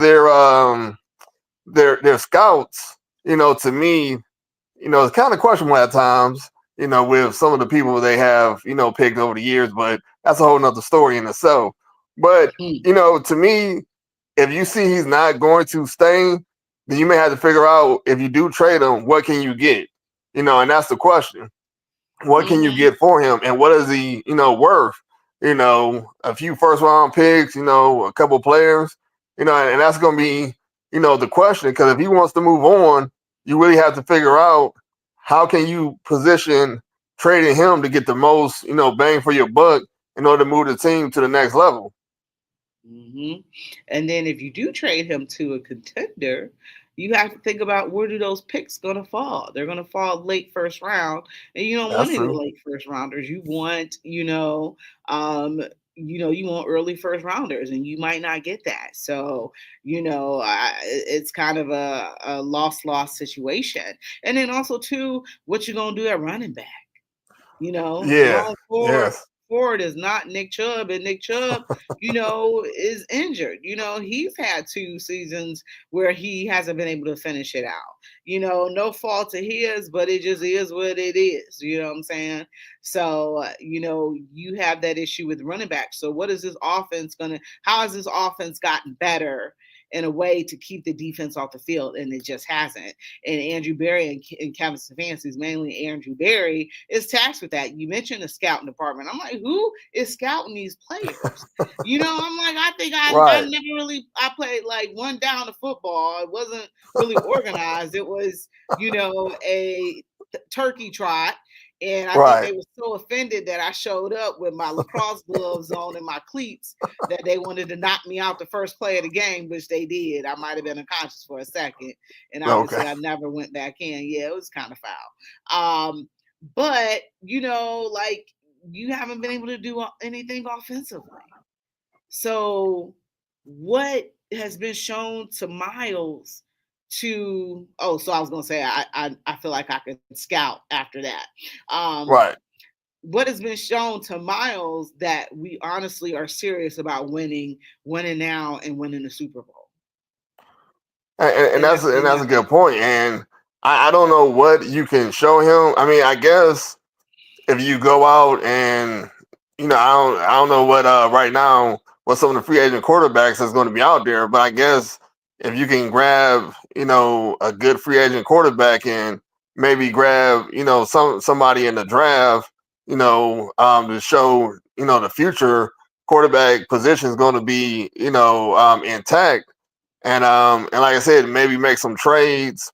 their scouts, to me, it's kind of questionable at times, with some of the people they have, picked over the years, but that's a whole nother story in itself. But, to me, if you see he's not going to stay, then you may have to figure out if you do trade him, what can you get? And that's the question. What can you get for him? And what is he, worth? A few first round picks, a couple players, and that's going to be, the question. Because if he wants to move on, you really have to figure out how can you position trading him to get the most, bang for your buck in order to move the team to the next level. And then if you do trade him to a contender, you have to think about where do those picks going to fall. They're going to fall late first round, and you don't want That's any true. late first rounders. You want, you want early first rounders, and you might not get that. So, it's kind of a loss situation. And then also too, what you gonna do at running back? Yeah. Going forward. Yes. Forward is not Nick Chubb, and Nick Chubb, is injured. He's had 2 seasons where he hasn't been able to finish it out. No fault of his, but it just is what it is. You know what I'm saying? So, you have that issue with running back. So, what is this offense how has this offense gotten better in a way to keep the defense off the field? And it just hasn't. And Andrew Berry and Kevin Stefanski's, mainly Andrew Berry, is tasked with that. You mentioned the scouting department. I'm like, who is scouting these players? I'm like, I think I Right. never really, I played like one down of football. It wasn't really organized. It was, a turkey trot. And I think Right. they were so offended that I showed up with my lacrosse gloves on and my cleats that they wanted to knock me out the first play of the game, which they did. I might have been unconscious for a second. And Okay. obviously I never went back in. Yeah, it was kind of foul. But, like you haven't been able to do anything offensively. So what has been shown to Miles so I was gonna say I feel like I can scout after that. Um, Right. what has been shown to Miles that we honestly are serious about winning now and winning the Super Bowl. And And that's that's and been that's my a thing. good point. And I don't know what you can show him. I mean, I guess if you go out and I don't know what right now what some of the free agent quarterbacks is going to be out there, but I guess if you can grab a good free agent quarterback and maybe grab somebody in the draft to show the future quarterback position is going to be intact, and like I said, maybe make some trades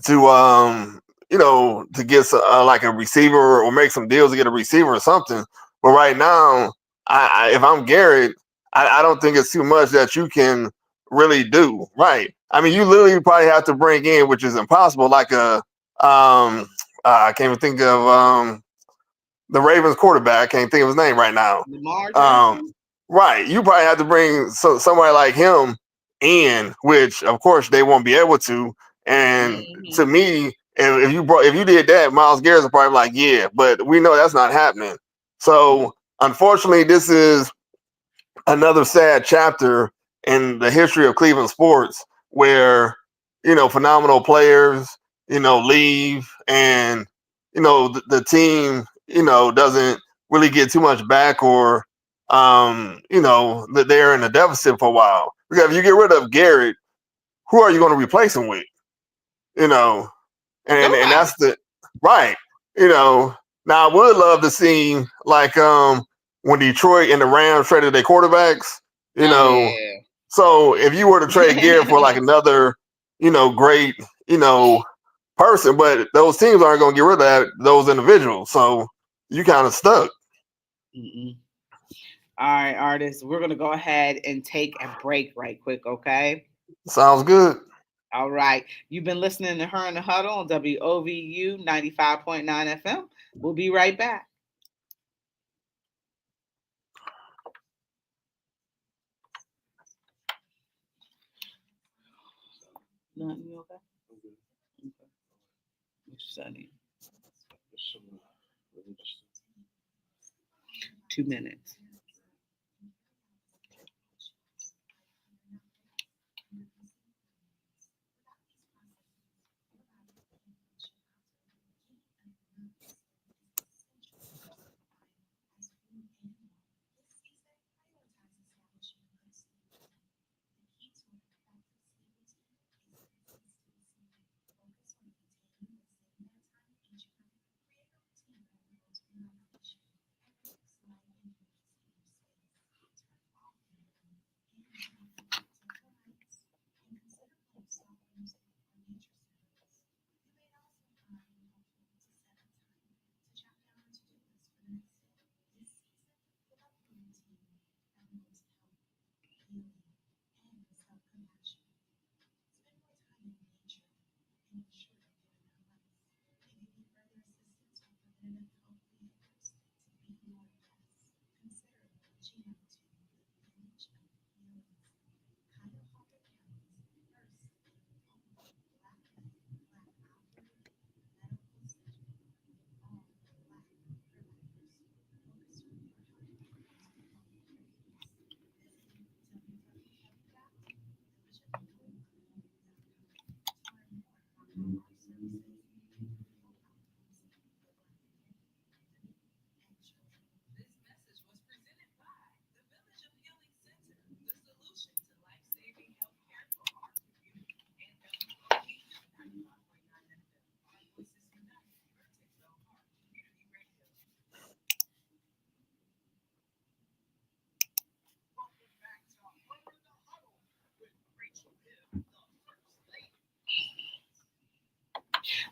to to get like a receiver or make some deals to get a receiver or something. But right now, if I'm Garrett, I don't think it's too much that you can really do. Right? I mean, you literally probably have to bring in, which is impossible, like I can't even think of the Ravens quarterback. I can't think of his name right now. Lamar Um, Jackson. right? You probably have to bring somebody like him in, which of course they won't be able to. And to Hmm. me, if you did that, Miles Garrett's probably like, yeah, but we know that's not happening. So unfortunately, this is another sad chapter in the history of Cleveland sports where phenomenal players leave, and the team doesn't really get too much back, or that they're in a deficit for a while. Because if you get rid of Garrett, who are you going to replace him with? You know, and Nobody. that's the right. You know, now I would love to see like when Detroit and the Rams traded their quarterbacks. You Oh know, yeah. so if you were to trade Garrett for like another great person, but those teams aren't going to get rid of those individuals, so you kind of stuck. Mm-mm. All right, artists, we're gonna go ahead and take a break right quick, okay? Sounds good. All right. You've been listening to Her in the Huddle on WOVU 95.9 FM. We'll be right back. Nothing, you okay? Okay. What you said? 2 minutes.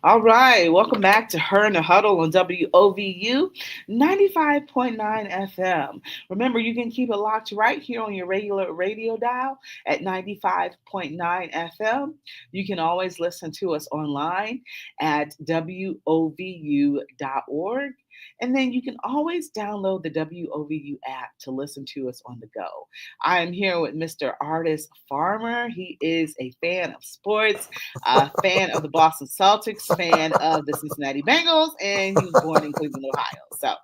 All right, welcome back to Her and the Huddle on WOVU 95.9 FM. Remember, you can keep it locked right here on your regular radio dial at 95.9 FM. You can always listen to us online at WOVU.org. And then you can always download the WOVU app to listen to us on the go. I am here with Mr. Artist Farmer. He is a fan of sports, a fan of the Boston Celtics, fan of the Cincinnati Bengals, and he was born in Cleveland, Ohio. So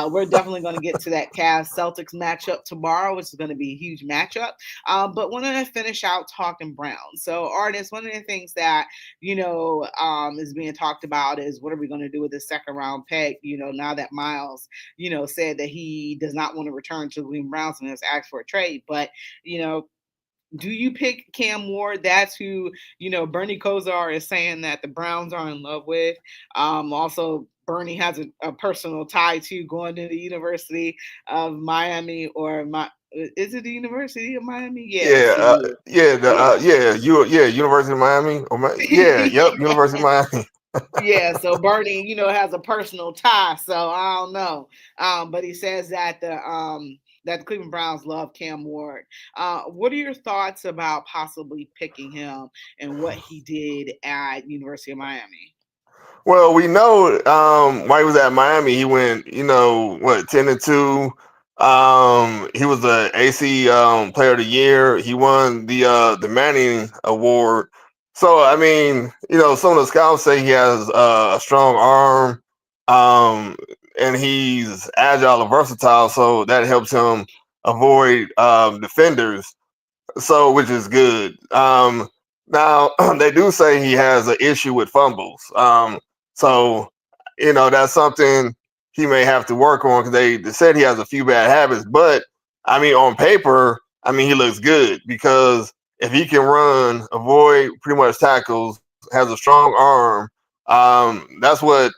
we're definitely going to get to that Cavs Celtics matchup tomorrow, which is going to be a huge matchup. But wanted to finish out talking Browns. So, artists, one of the things that is being talked about is what are we going to do with this second round pick? Now that Miles, said that he does not want to return to the Cleveland Browns and has asked for a trade, but you know do you pick Cam Ward? That's who, Bernie Kosar is saying that the Browns are in love with. Also, Bernie has a personal tie to going to the University of Miami is it the University of Miami? Yes, Yeah, he is. yeah, Yeah. University of Miami. Yeah, yep, University of Miami. Yeah, so Bernie, has a personal tie, so I don't know. But he says that the Cleveland Browns love Cam Ward. What are your thoughts about possibly picking him and what he did at University of Miami? Well, we know while he was at Miami, he went, 10-2. He was the AC Player of the Year. He won the Manning Award. So I mean, some of the scouts say he has a strong arm, um, and he's agile and versatile. So that helps him avoid defenders, so which is good. Now they do say he has an issue with fumbles. So that's something he may have to work on because they said he has a few bad habits. But I mean, on paper, I mean he looks good because if he can run, avoid pretty much tackles, has a strong arm, that's what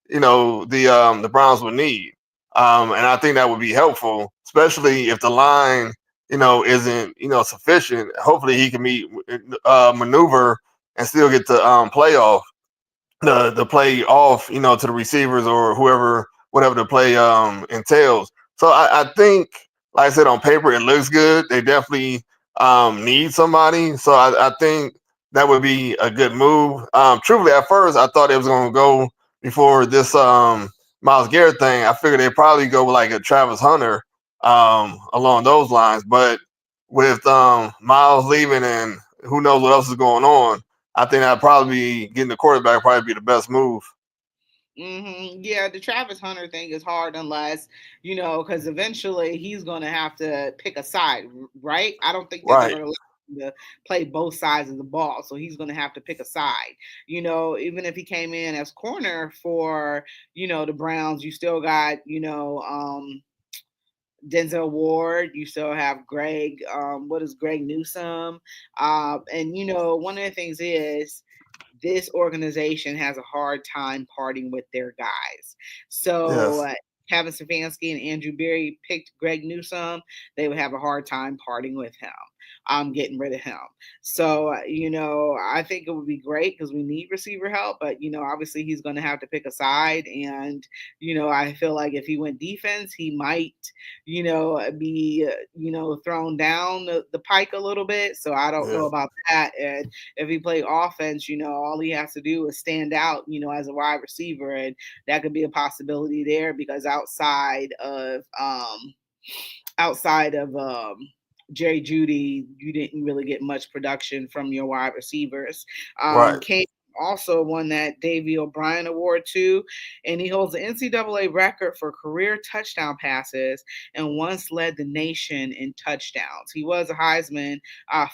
the Browns would need. And I think that would be helpful, especially if the line isn't sufficient. Hopefully, he can meet maneuver and still get to play off the play off to the receivers or whoever, whatever the play entails. So I think, like I said, on paper it looks good. They definitely need somebody. So I think that would be a good move. Truthfully, at first I thought it was going to go before this Miles Garrett thing. I figured they'd probably go with like a Travis Hunter along those lines. But with Miles leaving and who knows what else is going on, I think that'd probably be getting the quarterback probably be the best move. Yeah, the Travis Hunter thing is hard unless, because eventually he's going to have to pick a side, right? I don't think they're going Right. to allow him to play both sides of the ball. So he's going to have to pick a side. Even if he came in as corner for, the Browns, you still got, Denzel Ward. You still have Greg. What is Greg Newsome? And one of the things is this organization has a hard time parting with their guys. So Yes. Kevin Stefanski and Andrew Berry picked Greg Newsome. They would have a hard time parting with him. Getting rid of him. So, I think it would be great because we need receiver help, but, obviously he's going to have to pick a side. And, I feel like if he went defense, he might, be, thrown down the pike a little bit. So I don't know Yeah. about that. And if he play offense, all he has to do is stand out, as a wide receiver. And that could be a possibility there because outside of Jerry Judy, you didn't really get much production from your wide receivers. Right. Came also won that Davy O'Brien Award too, and he holds the NCAA record for career touchdown passes and once led the nation in touchdowns. He was a Heisman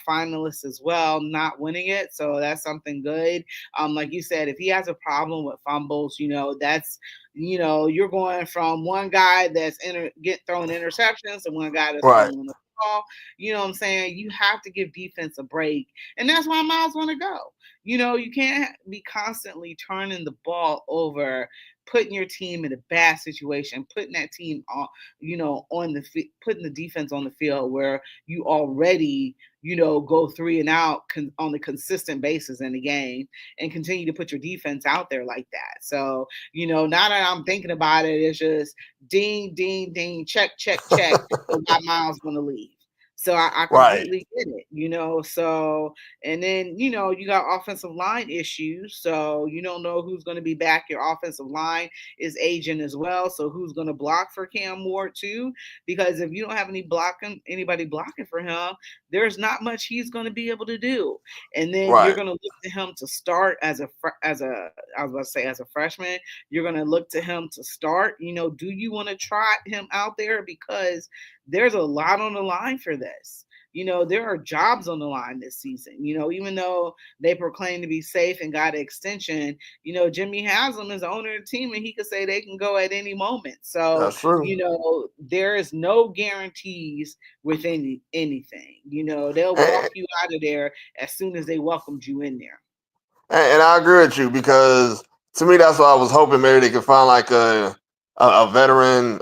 finalist as well, not winning it, so that's something good. Like you said, if he has a problem with fumbles, that's you're going from one guy that's get throwing interceptions to one guy that's Right. fumbling the ball. You know what I'm saying? You have to give defense a break, and that's why Miles want to go. You can't be constantly turning the ball over putting your team in a bad situation, putting that team on, on putting the defense on the field where you already, go three and out on a consistent basis in the game, and continue to put your defense out there like that. So, now that I'm thinking about it, it's just ding, ding, ding, check, check, check. And why Miles going to leave? So I Right. completely get it. So, and then, you got offensive line issues. So you don't know who's going to be back. Your offensive line is aging as well. So who's going to block for Cam Ward too? Because if you don't have anybody blocking for him, there's not much he's going to be able to do. And then you're Right. going to look to him to start I was about to say as a freshman. You're going to look to him to start. Do you want to try him out there? Because there's a lot on the line for this. There are jobs on the line this season. Even though they proclaim to be safe and got an extension, Jimmy Haslam is the owner of the team and he could say they can go at any moment. So, That's true. there is no guarantees with anything. They'll walk And, you out of there as soon as they welcomed you in there. and I agree with you because to me that's why I was hoping maybe they could find like a veteran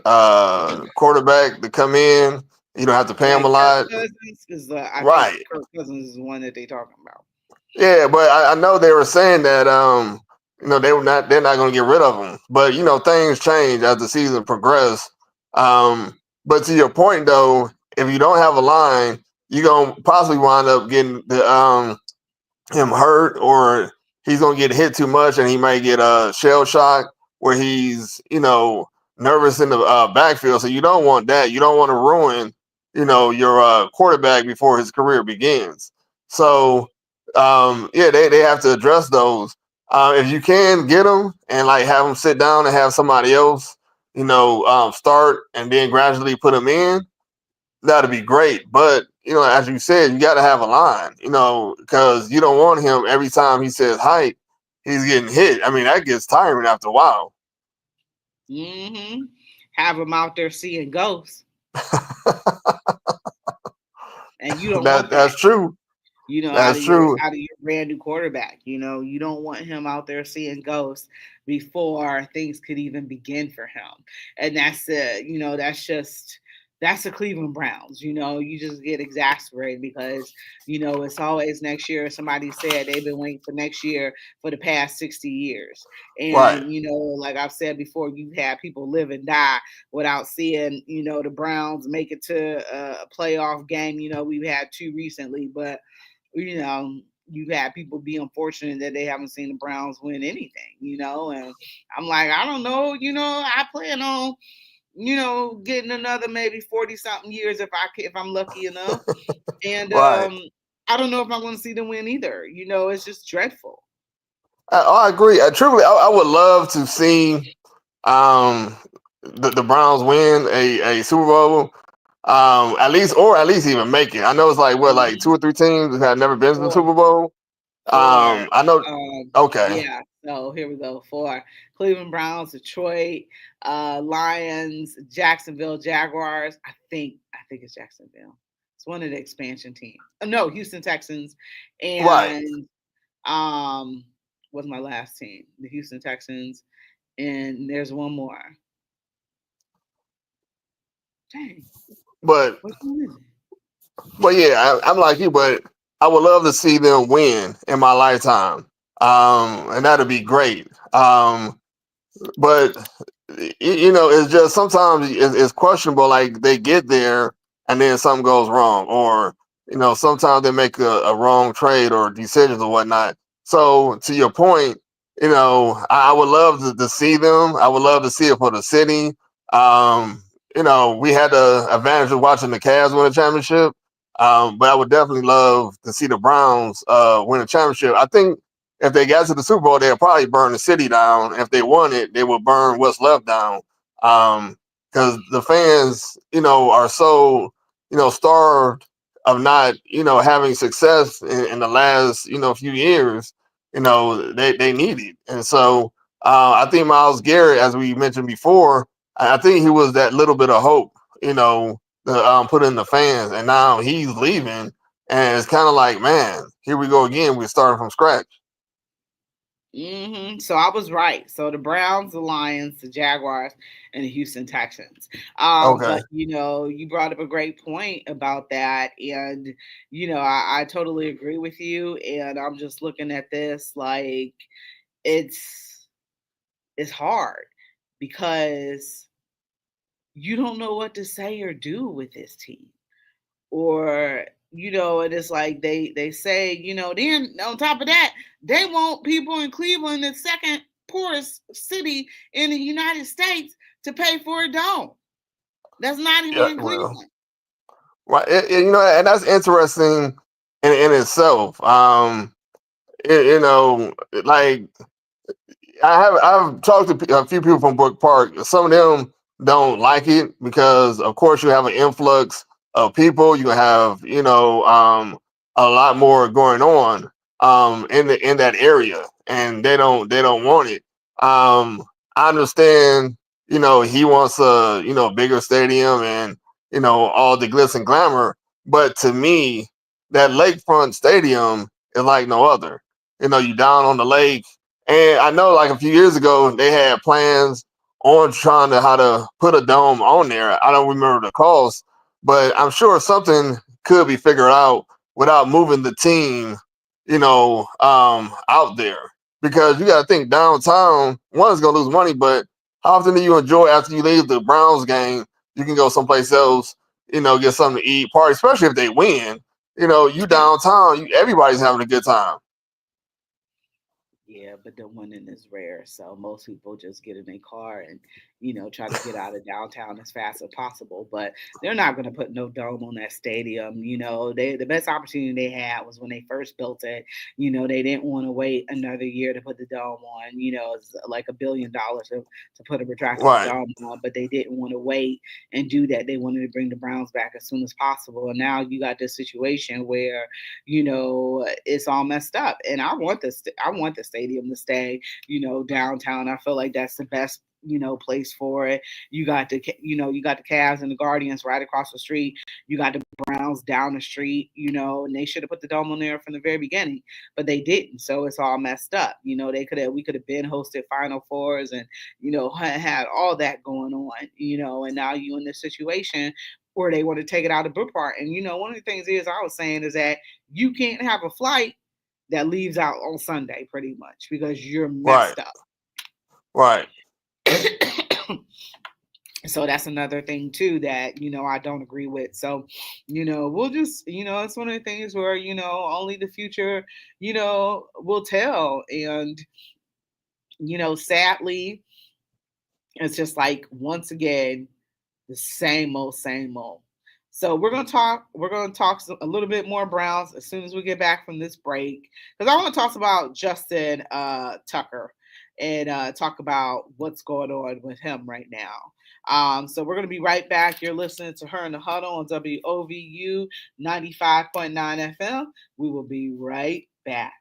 quarterback to come in. You don't have to pay him Like a Kirk lot. Cousins is I think Right. Kirk Cousins is the one that they talking about. Yeah, but I know they were saying that they're not going to get rid of him. But things change as the season progressed. But to your point though, if you don't have a line, you're gonna possibly wind up getting him hurt, or he's gonna get hit too much and he might get a shell shock where he's nervous in the backfield. So you don't want that. You don't want to ruin your quarterback before his career begins. So yeah, they have to address those. If you can get them and like have them sit down and have somebody else start and then gradually put them in, that'd be great. But as you said, you got to have a line, because you don't want him every time he says hike, he's getting hit. I mean, that gets tiring after a while. Hmm. Have them out there seeing ghosts, and you don't want that. That's true. Out of That's your true. brand new quarterback. You don't want him out there seeing ghosts before things could even begin for him. And that's the Cleveland Browns. You just get exasperated because it's always next year. Somebody said they've been waiting for next year for the past 60 years. Right. And like I've said before, you've had people live and die without seeing the Browns make it to a playoff game. We've had two recently, but you know, you've had people be unfortunate that they haven't seen the Browns win anything. And I'm like, I don't know, I plan on, getting another maybe 40 something years if I'm lucky enough. And Right. I don't know if I'm going to see them win either. It's just dreadful. I agree. Truly, I would love to see um, the Browns win a Super Bowl. At least even make it. I know it's like what, like two Mhm. or three teams that have never been to the Four, Super Bowl. four. I know. Okay. Yeah. So here we go. Four: Cleveland Browns, Detroit Lions, Jacksonville Jaguars. I think it's Jacksonville. It's one of the expansion teams. No, Houston Texans, Right. and what's my last team? The Houston Texans, and there's one more. Dang, But which one is it? yeah, I'm like you, but I would love to see them win in my lifetime. And that'd be great. But it's just sometimes it's questionable. Like they get there and then something goes wrong, or sometimes they make a wrong trade or decisions or whatnot. So to your point, I would love to see them. I would love to see it for the city. We had the advantage of watching the Cavs win a championship, but I would definitely love to see the Browns win a championship. I think if they got to the Super Bowl, they'll probably burn the city down. If they won it, they would burn what's left down. Because the fans, are so, starved of not, having success in the last, few years. They need it, and so I think Miles Garrett, as we mentioned before, I think he was that little bit of hope, to put in the fans, and now he's leaving, and it's kind of like, man, here we go again. We're starting from scratch. So I was right. So the Browns, the Lions, the Jaguars, and the Houston Texans. But Okay. you brought up a great point about that, and I totally agree with you. And I'm just looking at this like it's it's hard because you don't know what to say or do with this team. Or and it's like they say, then on top of that, they want people in Cleveland, the second poorest city in the United States, to pay for a dome that's not even Yeah. in Well. Cleveland. Right. And that's interesting in itself. Like I've talked to a few people from Brook Park. Some of them don't like it because, of course, you have an influx of people. You have a lot more going on in that area, and they don't want it. I understand. He wants a bigger stadium and all the glitz and glamour. But to me, that lakefront stadium is like no other. You down on the lake, and I know like a few years ago they had plans on trying to how to put a dome on there. I don't remember the cost, but I'm sure something could be figured out without moving the team, out there. Because you got to think downtown, one is going to lose money, but how often do you enjoy after you leave the Browns game? You can go someplace else, get something to eat, party, especially if they win. You downtown, everybody's having a good time. Yeah, but the winning is rare. So most people just get in their car and, try to get out of downtown as fast as possible. But they're not going to put no dome on that stadium. The best opportunity they had was when they first built it. They didn't want to wait another year to put the dome on. It's like $1 billion to put a retractable Right, dome on, but they didn't want to wait and do that. They wanted to bring the Browns back as soon as possible. And now you got this situation where it's all messed up. And I want the stadium to stay, downtown. I feel like that's the best place for it. You got the Cavs and the Guardians right across the street. You got the Browns down the street, and they should have put the dome on there from the very beginning, but they didn't. So it's all messed up. We could have been hosted Final Fours and had all that going on, and now you in this situation where they want to take it out of Brook Park. And one of the things is I was saying is that you can't have a flight that leaves out on Sunday pretty much because you're right, messed up. right. So that's another thing too that I don't agree with. So we'll just it's one of the things where only the future will tell. And sadly, it's just like once again the same old, same old. So we're gonna talk. We're gonna talk a little bit more Browns as soon as we get back from this break, because I want to talk about Justin Tucker and talk about what's going on with him right now. So we're gonna be right back. You're listening to Her in the Huddle on WOVU 95.9 FM. We will be right back.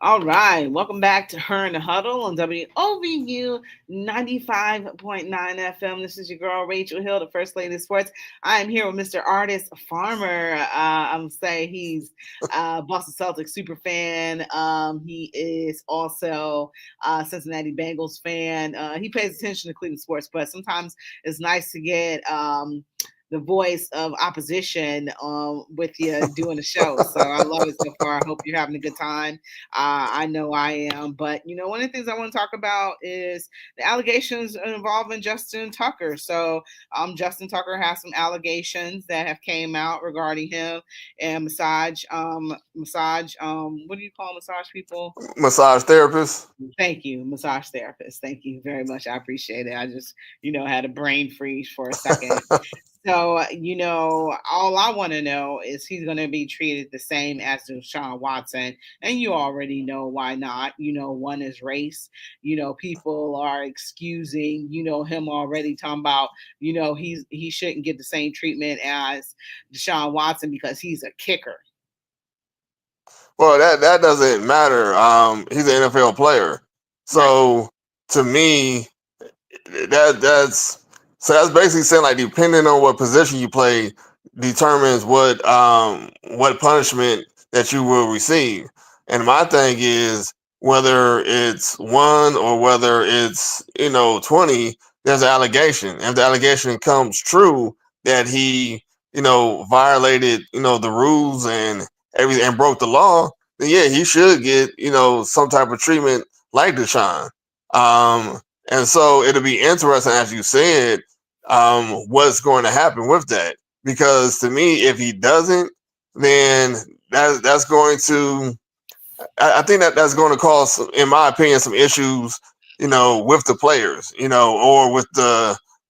All right, welcome back to Her in the Huddle on WOVU 95.9 FM. This is your girl Rachel Hill, the First Lady of Sports. I am here with Mr. Artist Farmer. I'm saying he's Boston Celtics super fan. He is also Cincinnati Bengals fan. He pays attention to Cleveland sports, but sometimes it's nice to get the voice of opposition with you doing the show. So I love it so far. I hope you're having a good time. I know I am. But, one of the things I want to talk about is the allegations involving Justin Tucker. So Justin Tucker has some allegations that have came out regarding him and what do you call massage people? Massage therapist. Thank you, massage therapist. Thank you very much. I appreciate it. I just, had a brain freeze for a second. So, all I want to know is he's going to be treated the same as Deshaun Watson. And you already know why not. One is race. People are excusing, him already talking about, he shouldn't get the same treatment as Deshaun Watson because he's a kicker. Well, that doesn't matter. He's an NFL player, Right. so to me, that's so that's basically saying like depending on what position you play determines what punishment that you will receive. And my thing is whether it's one or whether it's 20, there's an allegation. If the allegation comes true that he violated the rules and everything and broke the law, then yeah, he should get some type of treatment like Deshaun. And so it'll be interesting, as you said, what's going to happen with that. Because to me, if he doesn't, then that's going to, I think that's going to cause, in my opinion, some issues, with the players, or with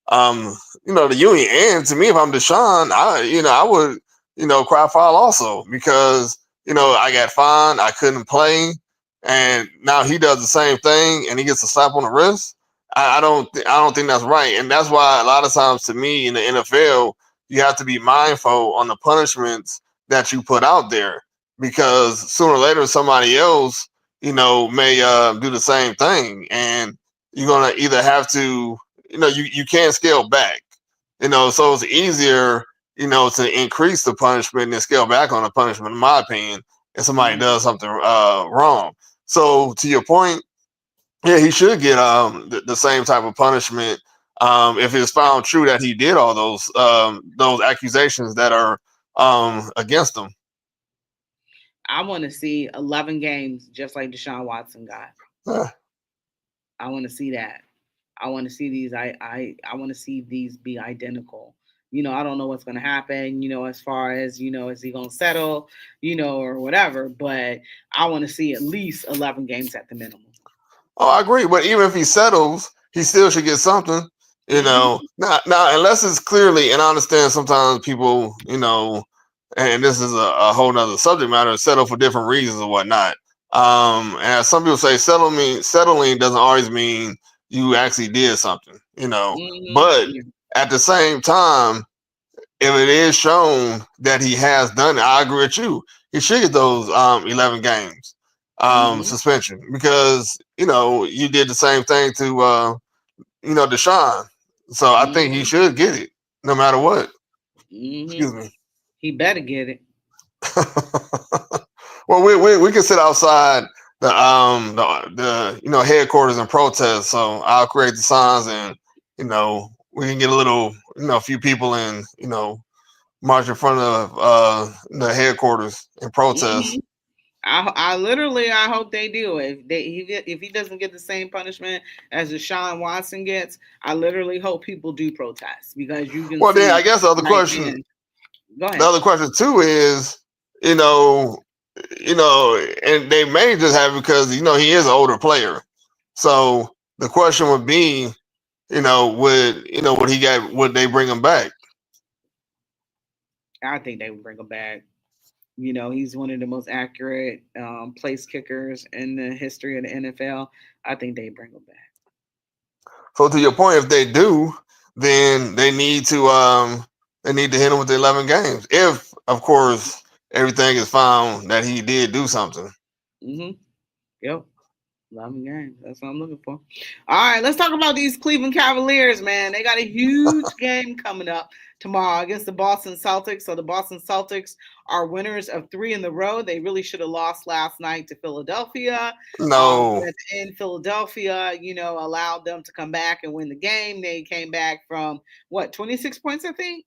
um, the union. And to me, if I'm Deshaun, I would, cry foul also because, I got fined, I couldn't play, and now he does the same thing and he gets a slap on the wrist. I don't think that's right, and that's why a lot of times, to me, in the NFL, you have to be mindful on the punishments that you put out there because sooner or later somebody else, may do the same thing, and you're gonna either have to, you can't scale back, so it's easier, to increase the punishment than scale back on the punishment, in my opinion, if somebody Mm-hmm. does something wrong. So to your point, yeah, he should get the same type of punishment if it's found true that he did all those accusations that are against him. I want to see 11 games just like Deshaun Watson got. Yeah. I want to see that. I want to see these. I want to see these be identical. I don't know what's going to happen. As far as is he going to settle? Or whatever. But I want to see at least 11 games at the minimum. Oh, I agree. But even if he settles, he still should get something. Mm-hmm. Now unless it's clearly, and I understand sometimes people, and this is a whole nother subject matter, settle for different reasons or whatnot. And some people say settling doesn't always mean you actually did something, Mm-hmm. But Yeah. at the same time, if it is shown that he has done it, I agree with you. He should get those 11 games Mm-hmm. suspension because you did the same thing to Deshaun. So I think he Mm-hmm. should get it no matter what. Mm-hmm. Excuse me. He better get it. Well, we can sit outside the headquarters and protest. So I'll create the signs and we can get a little a few people and march in front of the headquarters and protest. Mm-hmm. I literally I hope they do. If he doesn't get the same punishment as Deshaun Watson gets, I literally hope people do protest because you can Well, then I see guess right then. Go the ahead. other question too is, you know, and they may just have it because he is an older player. So the question would be, would they bring him back? I think they would bring him back. He's one of the most accurate place kickers in the history of the NFL. I think they bring him back. So to your point, if they do, then they need to hit him with the 11 games. If of course everything is found that he did do something. Hmm. Yep. 11 games. That's what I'm looking for. All right, let's talk about these Cleveland Cavaliers, man. They got a huge game coming up tomorrow against the Boston Celtics. So the Boston Celtics are winners of three in the row. They really should have lost last night to Philadelphia. But No. at the end, Philadelphia, allowed them to come back and win the game. They came back from what, 26 points, I think?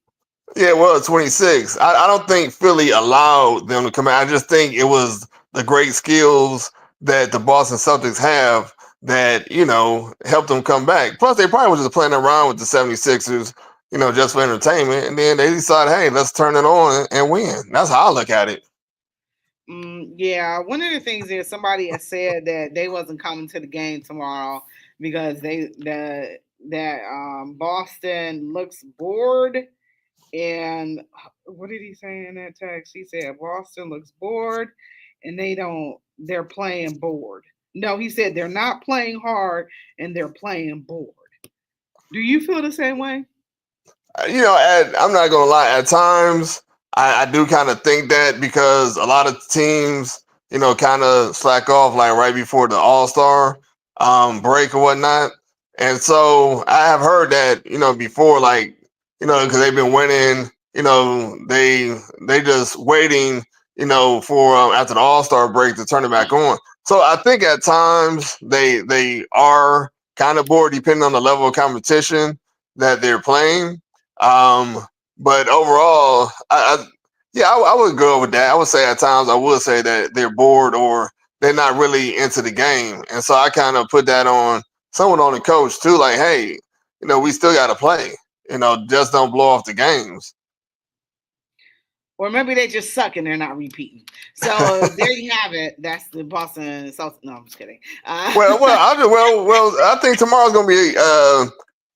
Yeah, well, 26. I don't think Philly allowed them to come out. I just think it was the great skills that the Boston Celtics have that, helped them come back. Plus, they probably were just playing around with the 76ers, just for entertainment. And then they decided, hey, let's turn it on and win. That's how I look at it. Yeah, one of the things is somebody has said that they wasn't coming to the game tomorrow because Boston looks bored. And what did he say in that text? He said Boston looks bored and they're playing bored. No, he said they're not playing hard and they're playing bored. Do you feel the same way? I'm not gonna lie. At times, I do kind of think that because a lot of teams, kind of slack off like right before the All Star break or whatnot, and so I have heard that before, like because they've been winning, they just waiting, for after the All Star break to turn it back on. So I think at times they are kind of bored depending on the level of competition that they're playing. Um, but overall, I would go with that. I would say at times I would say that they're bored or they're not really into the game, and so I kind of put that on someone on the coach too. Like, hey, we still got to play. Just don't blow off the games. Or maybe they just suck and they're not repeating. So there you have it. That's the Boston Celtics. No, I'm just kidding. I think tomorrow's gonna be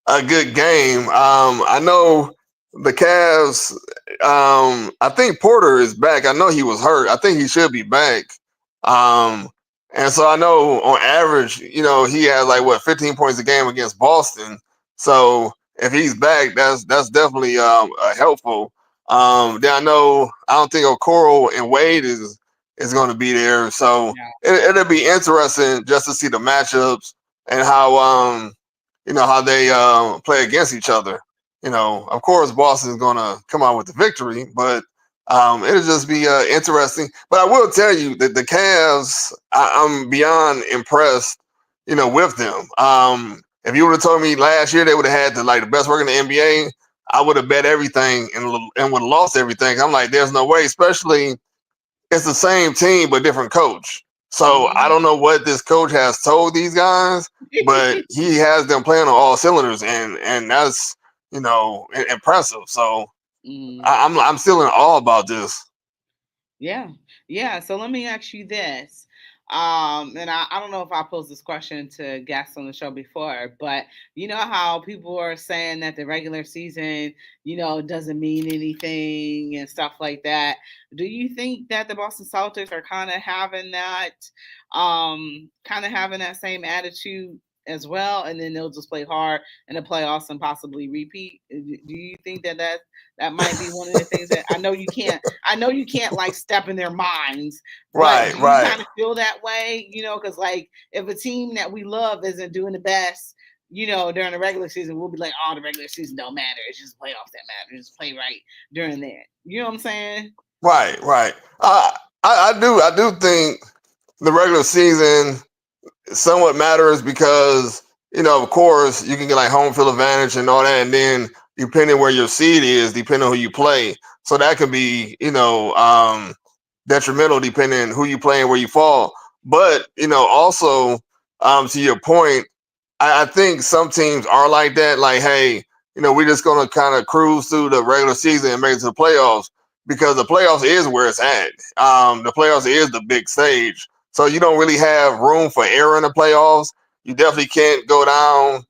a good game. I know the Cavs. I think Porter is back. I know he was hurt. I think he should be back. Um, and so I know on average, he has like 15 points a game against Boston. So if he's back, that's definitely helpful. Then I don't think Okoro and Wade is going to be there. So Yeah. it'll be interesting just to see the matchups and how they play against each other. Of course, Boston is going to come out with the victory, but it'll just be interesting. But I will tell you that the Cavs, I'm beyond impressed, with them. If you would have told me last year they would have had the best work in the NBA, I would have bet everything and would have lost everything. I'm like, there's no way, especially it's the same team but different coach. So I don't know what this coach has told these guys, but he has them playing on all cylinders, and that's impressive. So I'm still in awe about this. Yeah. Yeah. So let me ask you this. And I don't know if I posed this question to guests on the show before, but you know how people are saying that the regular season, doesn't mean anything and stuff like that. Do you think that the Boston Celtics are kind of having that same attitude as well, and then they'll just play hard in the playoffs and possibly repeat? Do you think that might be one of the things that I know you can't? I know you can't like step in their minds, but Right, do you right. kind of feel that way? Because like if a team that we love isn't doing the best, during the regular season, we'll be like, oh, the regular season don't matter. It's just playoffs that matter. Just play right during that. You know what I'm saying? Right, right. I do think the regular season somewhat matters because of course, you can get like home field advantage and all that, and then depending where your seed is, depending on who you play, so that could be detrimental depending who you play and where you fall. But also to your point, I think some teams are like that. Like, hey, we're just gonna kind of cruise through the regular season and make it to the playoffs because the playoffs is where it's at. The playoffs is the big stage, so you don't really have room for error in the playoffs. You definitely can't go down,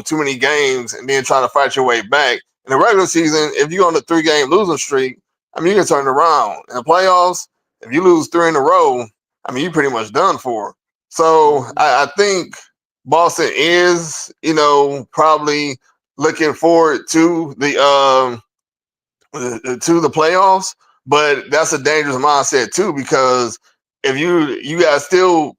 too many games and then try to fight your way back. In the regular season, if you're on a 3-game losing streak, I mean, you can turn it around. In the playoffs, if you lose 3 in a row, I mean, you're pretty much done for. So I think Boston is, probably looking forward to the playoffs, but that's a dangerous mindset too because if you gotta still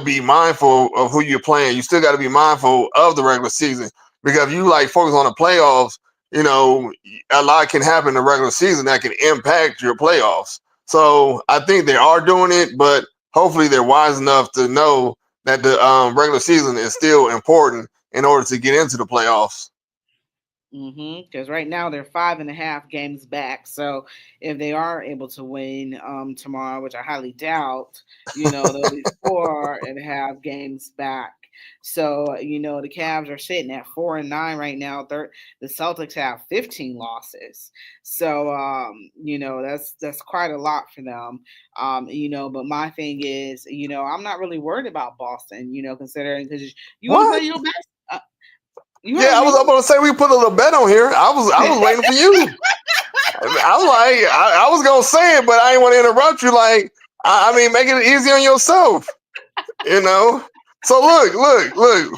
be mindful of who you're playing. You still got to be mindful of the regular season because if you like focus on the playoffs, a lot can happen in the regular season that can impact your playoffs. So I think they are doing it, but hopefully they're wise enough to know that the regular season is still important in order to get into the playoffs. Because right now they're 5.5 games back. So if they are able to win tomorrow, which I highly doubt, they'll be 4.5 games back. So the Cavs are sitting at 4-9 right now. The Celtics have 15 losses. So that's quite a lot for them. But my thing is, I'm not really worried about Boston. Considering because you want to play What? your best. You Yeah, heard I was me. about to say we put a little bet on here. I was waiting for you. I was like, I was gonna say it, but I didn't want to interrupt you. Like, I mean, make it easy on yourself, you know. So look.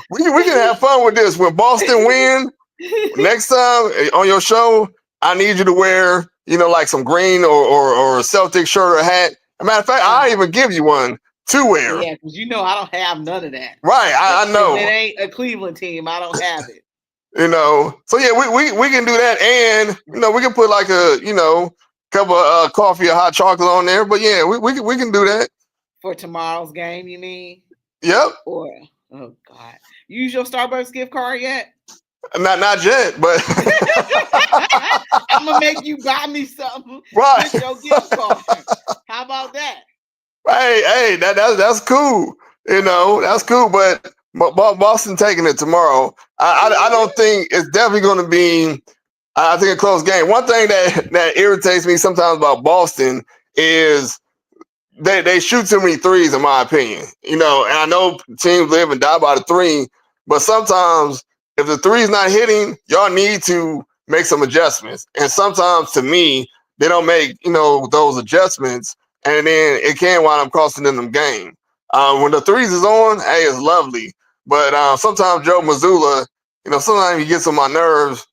We can have fun with this. When Boston win next time on your show, I need you to wear, like some green or a Celtic shirt or hat. As a matter of fact, I even give you one to wear. Yeah, because I don't have none of that. Right, I If it know. ain't a Cleveland team, I don't have it. So yeah, we can do that, and we can put like a cup of coffee or hot chocolate on there. But yeah, we can do that. For tomorrow's game, you mean? Yep. Or oh god, you use your Starbucks gift card yet? Not yet, but I'm gonna make you buy me something right. with your gift card. How about that? Hey, that's cool. That's cool. But Boston taking it tomorrow. I don't think it's definitely going to be. I think a close game. One thing that irritates me sometimes about Boston is they shoot too many threes, in my opinion. And I know teams live and die by the three, but sometimes if the three's not hitting, y'all need to make some adjustments. And sometimes, to me, they don't make those adjustments, and then it can wind up costing them the game. When the threes is on, hey, it's lovely. But sometimes Joe Mazzulla, sometimes he gets on my nerves,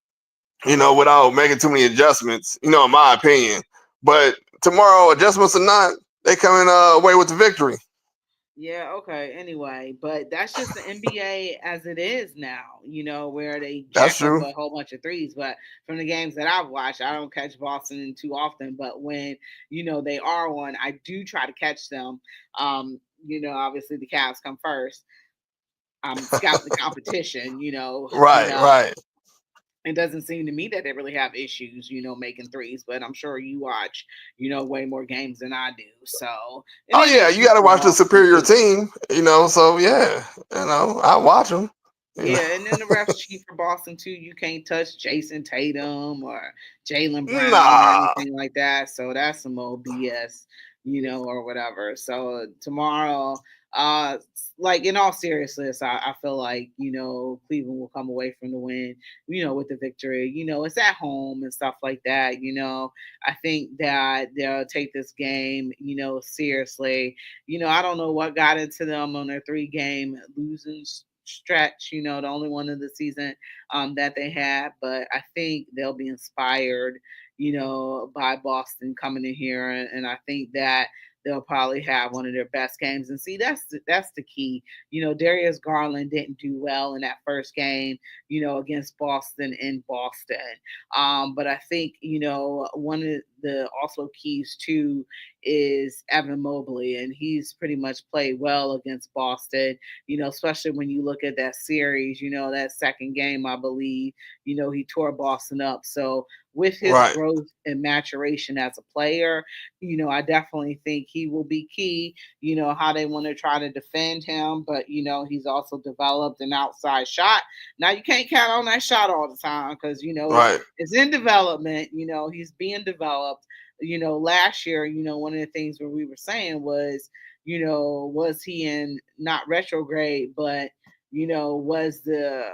without making too many adjustments, in my opinion. But tomorrow, adjustments or not, they coming away with the victory. Yeah, okay. Anyway, but that's just the NBA as it is now, where they That's jack up true. a whole bunch of threes. But from the games that I've watched, I don't catch Boston too often. But when, they are on, I do try to catch them. Obviously the Cavs come first. I'm scouting the competition, Right, right. it doesn't seem to me that they really have issues, making threes, but I'm sure you watch, way more games than I do. So, and Oh they yeah, make you sense got to for watch the Boston superior too. team. So yeah, I watch them. You know. Yeah, and then the refs cheat for Boston too. You can't touch Jason Tatum or Jalen Brown or Nah. anything like that. So that's some old BS, or whatever. So tomorrow, like in all seriousness, I feel like Cleveland will come away from the win, with the victory. It's at home and stuff like that. I think that they'll take this game, seriously. I don't know what got into them on their 3-game losing stretch, the only one of the season that they had. But I think they'll be inspired, by Boston coming in here, and I think that they'll probably have one of their best games. And see, that's the key. Darius Garland didn't do well in that first game, against Boston in Boston. But I think one of the also keys too is Evan Mobley, and he's pretty much played well against Boston. Especially when you look at that series, that second game, I believe, he tore Boston up. So with his Right, growth and maturation as a player, I definitely think he will be key. How they want to try to defend him, but he's also developed an outside shot. Now you can't count on that shot all the time because right, it's in development. He's being developed. Last year, one of the things where we were saying was, was he in not retrograde, but was the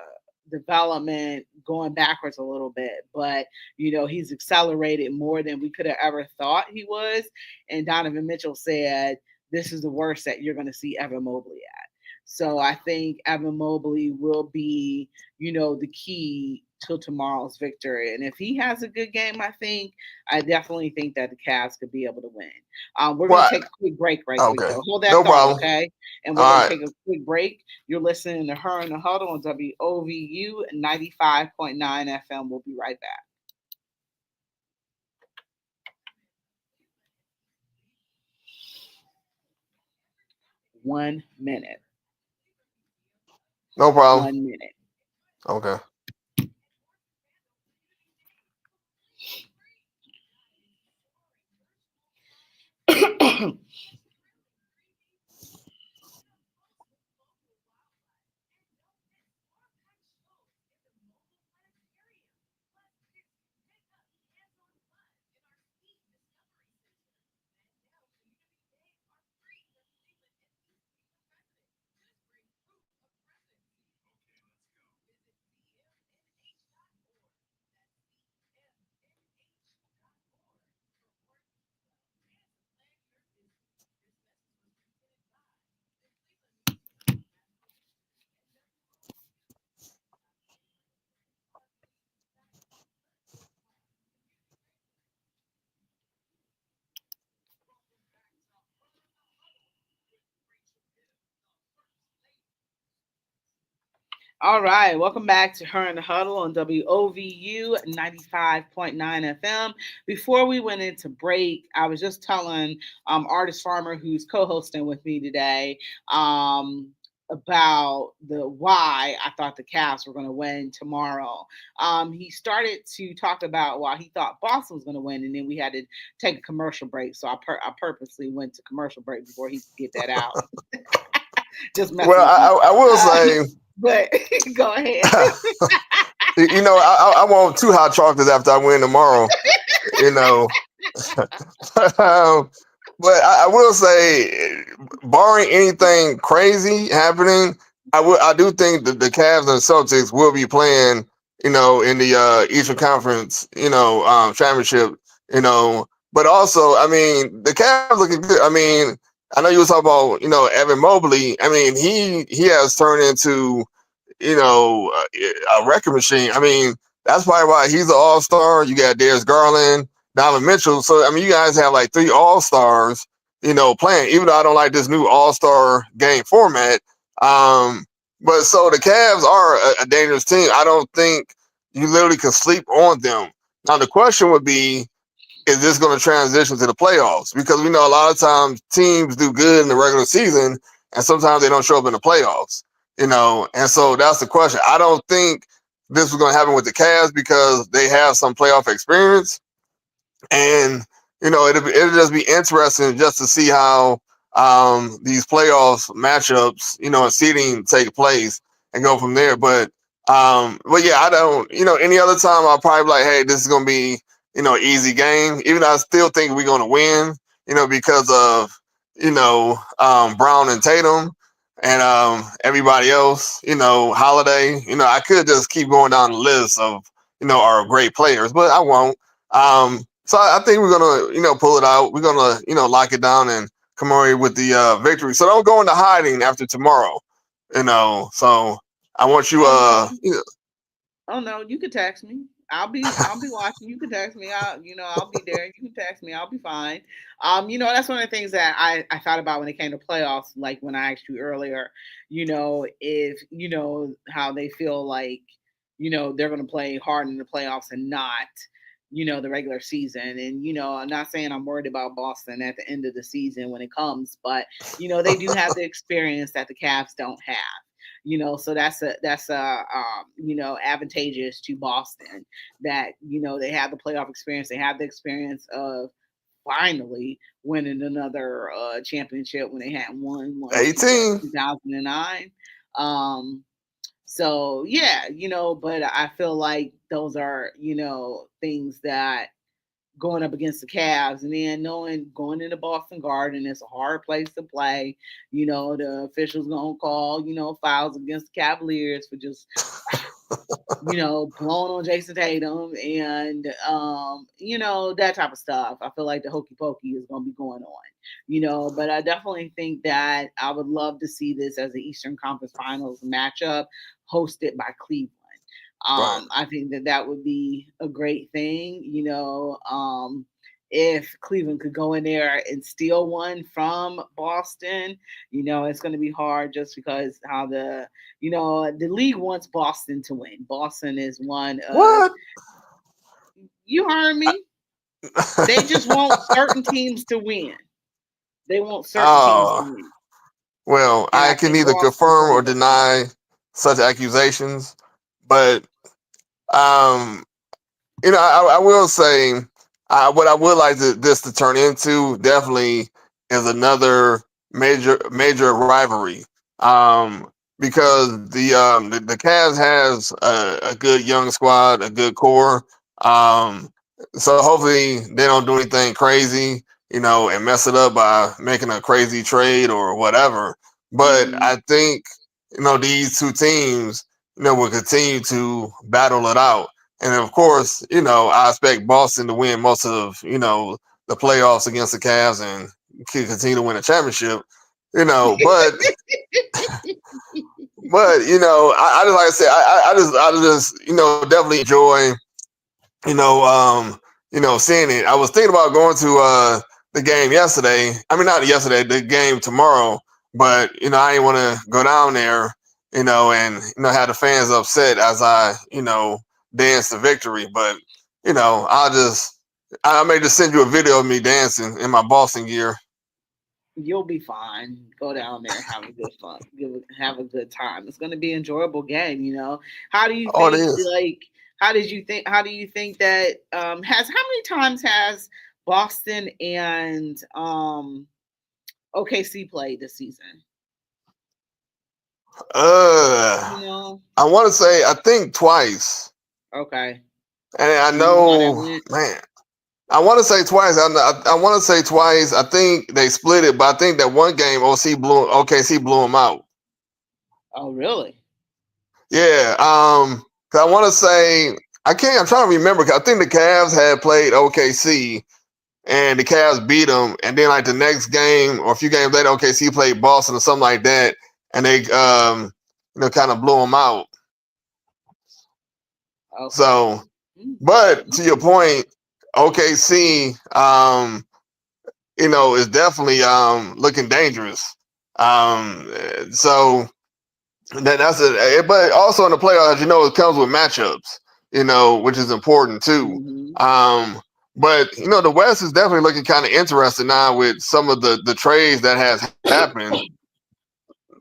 development going backwards a little bit, but he's accelerated more than we could have ever thought he was. And Donovan Mitchell said, "This is the worst that you're going to see Evan Mobley at." So I think Evan Mobley will be, the key till tomorrow's victory. And if he has a good game, I definitely think that the Cavs could be able to win. We're going to Well, take a quick break right quick, okay, though. Hold that no thought, problem. okay? And we're going All to right, take a quick break. You're listening to Her in the Huddle on WOVU 95.9 FM. We'll be right back. 1 minute. no problem. 1 minute. Okay. All right, welcome back to Her in the Huddle on WOVU 95.9 FM. Before we went into break, I was just telling Artist Farmer, who's co-hosting with me today, about the why I thought the Cavs were going to win tomorrow. He started to talk about why he thought Boston was going to win, and then we had to take a commercial break. So I purposely went to commercial break before he could get that out. Just Well, messing with you. I will Uh, say, but go ahead. I want two hot chocolates after I win tomorrow. You know, but I will say, barring anything crazy happening, I do think that the Cavs and the Celtics will be playing, in the Eastern Conference, championship, But also, I mean, the Cavs looking good. I mean, I know you was talking about, Evan Mobley. I mean, he has turned into, a record machine. I mean, that's probably why he's an all star. You got Darius Garland, Donovan Mitchell. So I mean, you guys have like three all stars, playing. Even though I don't like this new all star game format, but so the Cavs are a dangerous team. I don't think you literally can sleep on them. Now the question would be, is this going to transition to the playoffs? Because we know a lot of times teams do good in the regular season, and sometimes they don't show up in the playoffs. And so that's the question. I don't think this was going to happen with the Cavs because they have some playoff experience, and it'll just be interesting just to see how these playoffs matchups, and seeding take place and go from there. But yeah, I don't. Any other time I'll probably be like, hey, this is gonna be an easy game. Even though I still think we're gonna win, because of Brown and Tatum and everybody else, Holiday. I could just keep going down the list of our great players, but I won't. So I think we're gonna, pull it out. We're gonna, lock it down and commemorate with the victory. So don't go into hiding after tomorrow. So I want you, Oh no. Oh no, you can text me. I'll be watching. You can text me. I'll be there. You can text me. I'll be fine. That's one of the things that I thought about when it came to playoffs, like when I asked you earlier, if how they feel like, they're gonna play hard in the playoffs and not, the regular season. And, I'm not saying I'm worried about Boston at the end of the season when it comes, but they do have the experience that the Cavs don't have. So that's advantageous to Boston, that they have the playoff experience, they have the experience of finally winning another championship when they had one in 18. 2009. So yeah, but I feel like those are things that going up against the Cavs, and then knowing going into Boston Garden, it's a hard place to play. The officials gonna call fouls against the Cavaliers for just blowing on Jason Tatum and that type of stuff. I feel like the hokey pokey is gonna be going on. But I definitely think that I would love to see this as the Eastern Conference Finals matchup hosted by Cleveland. Right. I think that that would be a great thing. If Cleveland could go in there and steal one from Boston, it's going to be hard just because how the league wants Boston to win. Boston is one of, What? you heard me. They just want certain teams to win. They want certain teams to Oh, win, well, and I I can think neither Boston's confirm one or of those teams. deny such accusations, but um, I will say, what I would like this to turn into definitely is another major rivalry. Um, because the Cavs has a good young squad, a good core. Um, so hopefully they don't do anything crazy, and mess it up by making a crazy trade or whatever. But Hmm. I think these two teams, will continue to battle it out. And of course, I expect Boston to win most of, the playoffs against the Cavs and continue to win a championship. You know, but I just like I said, I just definitely enjoy, you know, um, seeing it. I was thinking about going to the game yesterday. I mean, not yesterday, the game tomorrow. But I didn't want to go down there, and have the fans upset as I dance to victory. But I may just send you a video of me dancing in my Boston gear. You'll be fine. Go down there, have a good fun, have a good time. It's going to be an enjoyable game. How do you Oh, it think? is. Like, how did you think? How do you think that has? How many times has Boston and OKC played this season? Uh, You know. I want to say I think twice, Okay. and I You know how that know, went? man. I want to say twice. I want to say twice. I think they split it, but I think that one game OKC blew them out. Oh, really? Yeah. 'Cause I want to say I can't. I'm trying to remember. 'Cause I think the Cavs had played OKC and the Cavs beat them, and then like the next game or a few games later, OKC played Boston or something like that, and they kind of blew them out. Okay. So, Mm, but to your okay. point, OKC is definitely looking dangerous. So that's it. But also in the playoffs, it comes with matchups, which is important too. Hmm. Um, but the West is definitely looking kind of interesting now with some of the trades that has happened.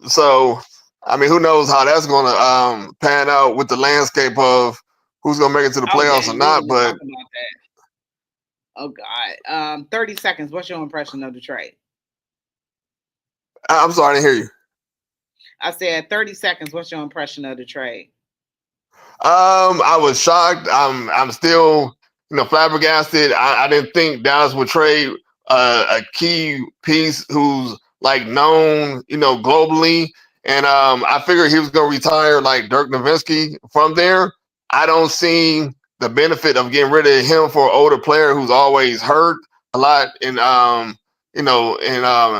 So, I mean, who knows how that's going to pan out with the landscape of who's going to make it to the Oh, playoffs or dang. We not. didn't even But talk about that. Oh, God. 30 seconds. What's your impression of the trade? I'm sorry, I didn't hear you. I said 30 seconds. What's your impression of the trade? I was shocked. I'm still, flabbergasted. I didn't think Dallas would trade a key piece who's like known, globally. And I figured he was gonna retire like Dirk Nowitzki from there. I don't see the benefit of getting rid of him for an older player who's always hurt a lot and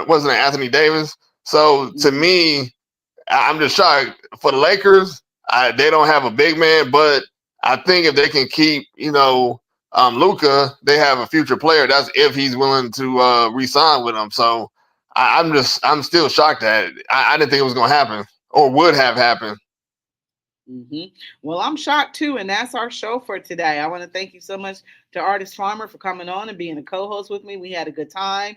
wasn't it Anthony Davis? So to Hmm. me, I'm just shocked for the Lakers. They don't have a big man, but I think if they can keep, Luca, they have a future player. That's if he's willing to re-sign with them. So I'm still shocked at it. I didn't think it was going to happen or would have happened. Hmm. Well, I'm shocked too, and that's our show for today. I want to thank you so much to Artist Farmer for coming on and being a co-host with me. We had a good time.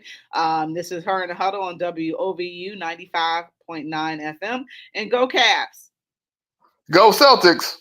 This is her in the huddle on WOVU 95.9 FM, and go Cavs. Go Celtics.